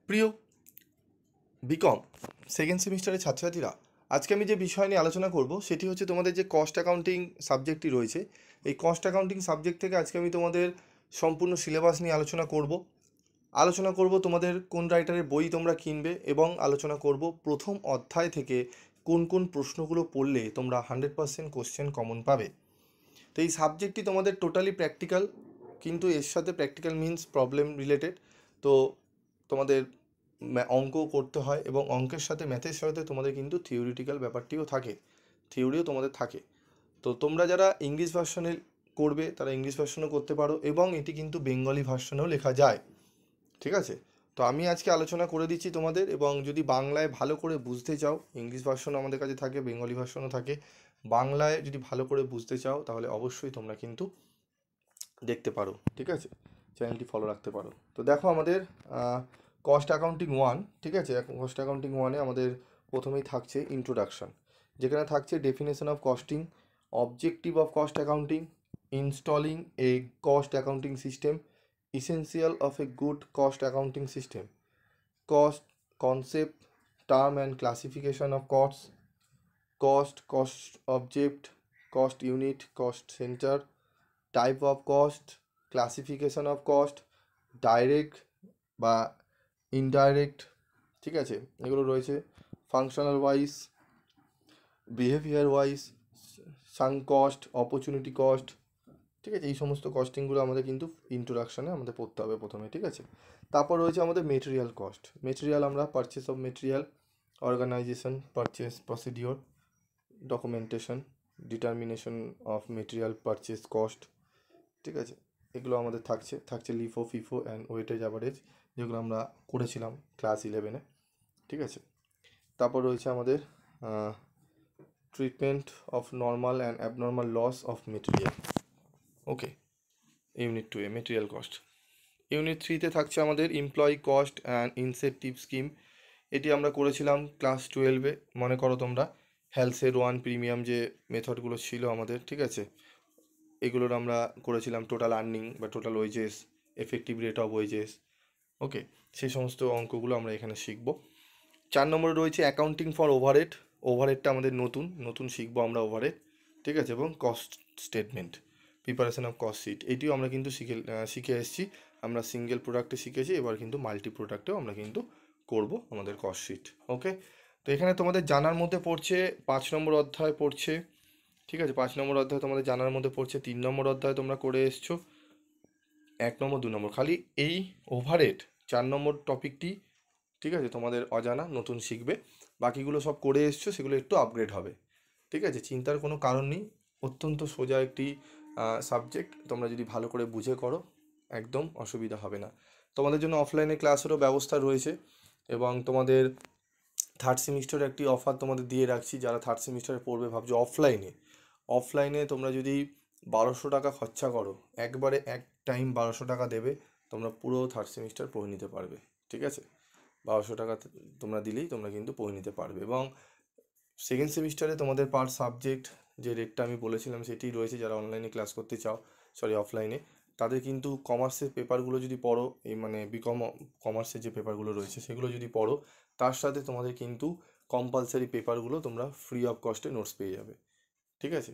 প্রিয় BCom second সেমিস্টারের ছাত্রছাত্রীরা, আজকে আমি যে বিষয় নিয়ে আলোচনা করব সেটি হচ্ছে তোমাদের যে কস্ট অ্যাকাউন্টিং সাবজেক্টটি রয়েছে। এই কস্ট অ্যাকাউন্টিং সাবজেক্ট থেকে আজকে আমি তোমাদের সম্পূর্ণ সিলেবাস নিয়ে আলোচনা করব তোমাদের কোন রাইটারের বই তোমরা কিনবে, এবং আলোচনা করব প্রথম অধ্যায় থেকে কোন কোন প্রশ্নগুলো পড়লে তোমরা 100% কোশ্চেন কমন পাবে। তো এই সাবজেক্টটি তোমাদের টোটালি প্র্যাকটিক্যাল, কিন্তু এর সাথে প্র্যাকটিক্যাল মিন্স প্রবলেম রিলেটেড। তো তোমাদের অঙ্কও করতে হয়, এবং অঙ্কের সাথে ম্যাথের সাথে তোমাদের কিন্তু থিওরিটিক্যাল ব্যাপারটিও থাকে, থিওরিও তোমাদের থাকে। তো তোমরা যারা ইংলিশ ভার্সনে করবে তারা ইংলিশ ভার্সনও করতে পারো, এবং এটি কিন্তু বেঙ্গলি ভার্সনেও লেখা যায়, ঠিক আছে? তো আমি আজকে আলোচনা করে দিচ্ছি তোমাদের, এবং যদি বাংলায় ভালো করে বুঝতে চাও, ইংলিশ ভার্সন আমাদের কাছে থাকে, বেঙ্গলি ভার্সনও থাকে। বাংলায় যদি ভালো করে বুঝতে চাও তাহলে অবশ্যই তোমরা কিন্তু দেখতে পারো, ঠিক আছে? চ্যানেলটি ফলো রাখতে পারো। তো দেখো আমাদের কস্ট অ্যাকাউন্টিং ওয়ান, ঠিক আছে? কস্ট অ্যাকাউন্টিং ওয়ানে আমাদের প্রথমেই থাকছে ইন্ট্রোডাকশন, যেখানে থাকছে definition of costing, objective of cost accounting, installing A cost accounting system, essential of a good cost accounting system, cost concept, term and classification of cost object, cost unit, cost center, type of cost, classification of cost, direct বা indirect, ঠিক আছে? এগুলো রয়েছে। Functional wise, behaviour wise, sunk cost, opportunity cost, ঠিক আছে? এই সমস্ত কস্টিংগুলো আমাদের কিন্তু ইন্ট্রোডাকশানে আমাদের পড়তে হবে প্রথমে, ঠিক আছে? তারপর রয়েছে আমাদের মেটেরিয়াল কস্ট। মেটেরিয়াল আমরা purchase of material, organisation, purchase procedure, documentation, determination of material purchase cost, ঠিক আছে? এগুলো আমাদের থাকছে LIFO, FIFO and weightage average, যেগুলো আমরা করেছিলাম ক্লাস 11-এ, ঠিক আছে? তারপর রয়েছে আমাদের treatment of normal and abnormal loss of material. Okay, unit 2 এ মেটেরিয়াল কস্ট। ইউনিট 3-তে থাকছে আমাদের employee cost and incentive scheme. এটি আমরা করেছিলাম ক্লাস 12-এ, মনে করো তোমরা। হেলথের ওয়ান প্রিমিয়াম যে মেথডগুলো ছিল আমাদের, ঠিক আছে? এগুলোর আমরা করেছিলাম টোটাল আর্নিং বা total wages, effective rate of wages. Okay, সেই সমস্ত অঙ্কগুলো আমরা এখানে শিখব। 4 নম্বরে রয়েছে অ্যাকাউন্টিং ফর ওভারহেড। ওভারহেডটা আমাদের নতুন শিখবো আমরা ওভারহেড, ঠিক আছে? এবং cost statement, preparation of cost sheet, এটিও আমরা কিন্তু শিখে এসেছি। আমরা সিঙ্গেল প্রোডাক্টে শিখেছি, এবার কিন্তু মাল্টি প্রোডাক্টেও আমরা কিন্তু করব আমাদের কস্ট শিট। ওকে, তো এখানে তোমাদের জানার মধ্যে পড়ছে 5 নম্বর অধ্যায় পড়ছে, ঠিক আছে? 5 নম্বর অধ্যায় তোমাদের জানার মধ্যে পড়ছে। 3 নম্বর অধ্যায় তোমরা করে এসছো, 1 নম্বর 2 নম্বর, খালি এই ওভারহেড 4 নম্বর টপিকটি, ঠিক আছে, তোমাদের অজানা, নতুন শিখবে। বাকিগুলো সব করে এসছো, সেগুলো একটু আপগ্রেড হবে, ঠিক আছে? চিন্তার কোনো কারণ নেই, অত্যন্ত সোজা একটি সাবজেক্ট। তোমরা যদি ভালো করে বুঝে করো একদম অসুবিধা হবে না। তোমাদের জন্য অফলাইনে ক্লাসেরও ব্যবস্থা রয়েছে, এবং তোমাদের থার্ড সেমিস্টারে একটি অফার তোমাদের দিয়ে রাখছি। যারা থার্ড সেমিস্টারে পড়বে ভাবছো অফলাইনে তোমরা যদি 1200 টাকা খরচা করো, একবারে এক টাইম 1200 টাকা দেবে, তোমরা পুরো থার্ড সেমিস্টার পড়ে নিতে পারবে, ঠিক আছে? 1200 টাকা তোমরা দিলেই তোমরা কিন্তু পড়ে নিতে পারবে। এবং সেকেন্ড সেমিস্টারে তোমাদের পার সাবজেক্ট যে রেটটা আমি বলেছিলাম সেটি রয়েছে। যারা অনলাইনে ক্লাস করতে চাও, সরি অফলাইনে, তাদের কিন্তু কমার্সের পেপারগুলো যদি পড়ো, এই মানে বিকম কমার্সের যে পেপারগুলো রয়েছে সেগুলো যদি পড়ো, তার সাথে তোমাদের কিন্তু কম্পালসারি পেপারগুলো তোমরা ফ্রি অফ কস্টে নোটস পেয়ে যাবে, ঠিক আছে?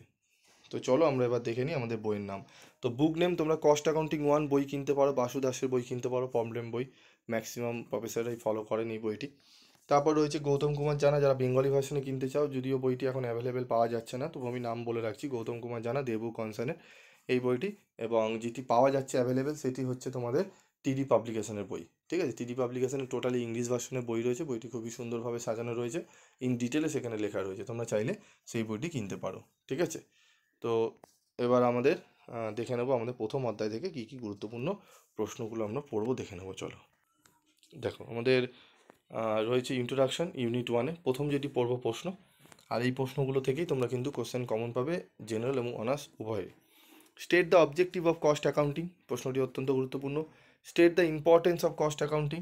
তো চলো আমরা এবার দেখে নিই আমাদের বইয়ের নাম। তো বুক নেম, তোমরা কস্ট অ্যাকাউন্টিং ওয়ান বই কিনতে পারো, বাসু দাসের বই কিনতে পারো, প্রবলেম বই, ম্যাক্সিমাম প্রফেসররাই ফলো করেন এই বইটি। তারপর রয়েছে গৌতম কুমার জানা, যারা বেঙ্গলি ভার্সনে কিনতে চাও, যদিও বইটি এখন অ্যাভেলেবেল পাওয়া যাচ্ছে না, তবু আমি নাম বলে রাখছি, গৌতম কুমার জানা, দেবু কনসার্নের এই বইটি। এবং যেটি পাওয়া যাচ্ছে অ্যাভেলেবেল সেটি হচ্ছে তোমাদের টিডি পাবলিকেশনের বই, ঠিক আছে? টিডি পাবলিকেশনের টোটালি ইংলিশ ভার্সনের বই রয়েছে, বইটি খুবই সুন্দরভাবে সাজানো রয়েছে, ইন ডিটেলে সেখানে লেখা রয়েছে, তোমরা চাইলে সেই বইটি কিনতে পারো, ঠিক আছে? তো এবার আমাদের দেখে নেবো আমাদের প্রথম অধ্যায় থেকে কী কী গুরুত্বপূর্ণ প্রশ্নগুলো আমরা পড়বো, দেখে নেবো। চলো দেখো, আমাদের রয়েছে ইন্ট্রোডাকশন ইউনিট 1-এ প্রথম যেটি পড়বো প্রশ্ন, আর এই প্রশ্নগুলো থেকেই তোমরা কিন্তু কোশ্চেন কমন পাবে, জেনারেল এবং অনার্স উভয়ে। State the objective of cost accounting, প্রশ্নটি অত্যন্ত গুরুত্বপূর্ণ। State the importance of cost accounting,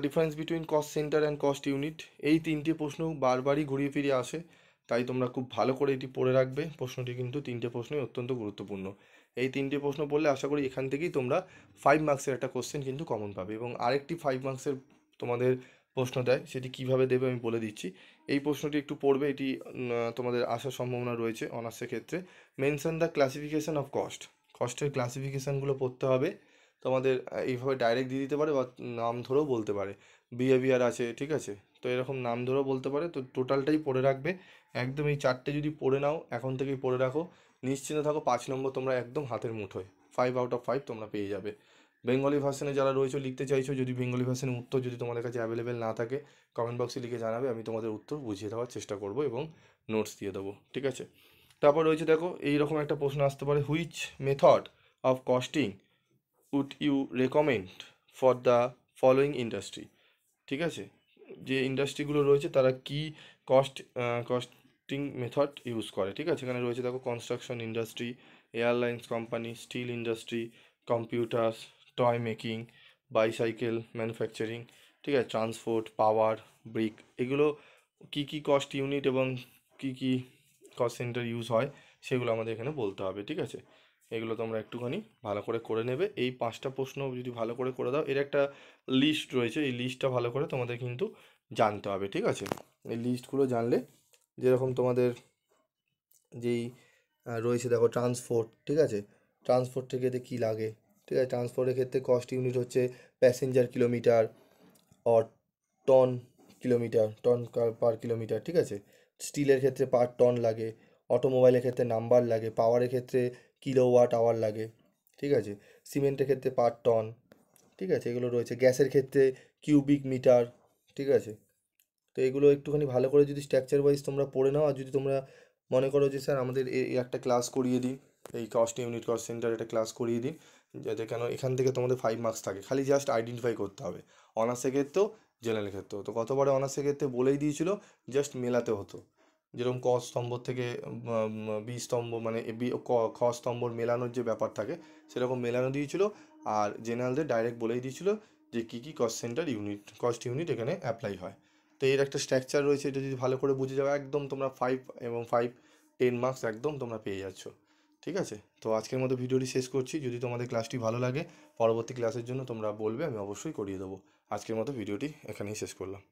difference between cost centre and cost unit. এই তিনটে প্রশ্ন বারবারই ঘুরিয়ে ফিরিয়ে আসে, তাই তোমরা খুব ভালো করে এটি পড়ে রাখবে। প্রশ্নটি কিন্তু তিনটে প্রশ্নই অত্যন্ত গুরুত্বপূর্ণ। এই 3টে প্রশ্ন পড়লে আশা করি এখান থেকেই তোমরা 5 মার্কসের একটা কোশ্চেন কিন্তু কমন পাবে। এবং আরেকটি 5 মার্কসের তোমাদের প্রশ্ন দেয়, সেটি কিভাবে দেবে আমি বলে দিচ্ছি। এই প্রশ্নটি একটু পড়বে, এটি তোমাদের আসার সম্ভাবনা রয়েছে অনার্সের ক্ষেত্রে। Mention the classification of cost, কস্টের ক্লাসিফিকেশানগুলো পড়তে হবে তোমাদের। এইভাবে ডাইরেক্ট দিয়ে দিতে পারে বা নাম ধরেও বলতে পারে, বিহেভিয়ার আছে, ঠিক আছে, তো এরকম নাম ধরেও বলতে পারে। তো টোটালটাই পড়ে রাখবে একদম। এই 4টে যদি পড়ে নাও, এখন থেকেই পড়ে রাখো, নিশ্চিন্ত থাকো 5 নম্বর তোমরা একদম হাতের মুঠোয়, 5 আউট অফ 5 তোমরা পেয়ে যাবে। বেঙ্গলি ভার্সনে যারা রয়েছে লিখতে চাইছো, যদি বেঙ্গলি ভার্সনের উত্তর যদি তোমাদের কাছে অ্যাভেলেবেল না থাকে, কমেন্ট বক্সে লিখে জানাবে, আমি তোমাদের উত্তর বুঝিয়ে দেওয়ার চেষ্টা করব এবং নোটস দিয়ে দেবো, ঠিক আছে। তারপর রয়েছে দেখো, এইরকম একটা প্রশ্ন আসতে পারে, which method of costing would you recommend for the following industry, ঠিক আছে, যে ইন্ডাস্ট্রিগুলো রয়েছে তারা কি কস্টিং মেথড ইউজ করে, ঠিক আছে। এখানে রয়েছে দেখো, construction industry, airlines company, still industry, computers, toy making, bicycle manufacturing, ঠিক আছে, ট্রান্সপোর্ট, পাওয়ার, ব্রিক, এগুলো কি কি কস্ট ইউনিট এবং কি কি কস্ট সেন্টার ইউজ হয় সেগুলো আমাদের এখানে বলতে হবে, ঠিক আছে। এগুলো তোমরা একটুখানি ভালো করে করে নেবে। এই 5টা প্রশ্ন যদি ভালো করে করে দাও, এর একটা লিস্ট রয়েছে, এই লিস্টটা ভালো করে তোমাদের কিন্তু জানতে হবে, ঠিক আছে। এই লিস্টগুলো জানলে, যেরকম তোমাদের যেই রয়েছে দেখো ট্রান্সপোর্ট, ঠিক আছে, ট্রান্সপোর্টের ক্ষেত্রে কী লাগে, ঠিক আছে, ট্রান্সপোর্টের ক্ষেত্রে কস্ট ইউনিট হচ্ছে passenger kilometre or tonne kilometre, tonne per kilometre, ঠিক আছে। স্টিলের ক্ষেত্রে পার টন লাগে, অটোমোবাইলের ক্ষেত্রে নাম্বার লাগে, পাওয়ারের ক্ষেত্রে কিলোওয়াট আওয়ার লাগে, ঠিক আছে, সিমেন্টের ক্ষেত্রে পার টন, ঠিক আছে, এগুলো রয়েছে। গ্যাসের ক্ষেত্রে কিউবিক মিটার, ঠিক আছে। তো এগুলো একটুখানি ভালো করে যদি স্ট্রাকচার ওয়াইজ তোমরা পড়ে নাও, আর যদি তোমরা মনে করো যে স্যার আমাদের এই একটা ক্লাস করিয়ে দিন, এই কস্ট ইউনিট কস্ট সেন্টার একটা ক্লাস করিয়ে দিন, যাতে কেন এখান থেকে তোমাদের 5 মার্কস থাকে, খালি জাস্ট আইডেন্টিফাই করতে হবে। অনার্সের ক্ষেত্রেও জেনারেল ক্ষেত্রেও তো কতবারে অনার্সের ক্ষেত্রে বলেই দিয়েছিল, জাস্ট মেলাতে হতো। যেরকম ক স্তম্ভ থেকে বি স্তম্ভ মানে খ স্তম্ভর মেলানোর যে ব্যাপার থাকে, সেরকম মেলানো দিয়েছিল। আর জেনারেলদের ডাইরেক্ট বলেই দিয়েছিল যে কী কী cost centre unit cost unit এখানে অ্যাপ্লাই হয়। তো এর একটা স্ট্রাকচার রয়েছে, এটা যদি ভালো করে বুঝে যাও, একদম তোমরা 5 এবং 5 10 মার্কস একদম তোমরা পেয়ে যাচ্ছ, ঠিক আছে। তো আজকের মতো ভিডিওটি শেষ করছি। যদি তোমাদের ক্লাসটি ভালো লাগে, পরবর্তী ক্লাসের জন্য তোমরা বলবে, আমি অবশ্যই করিয়ে দেবো। আজকের মতো ভিডিওটি এখানেই শেষ করলাম।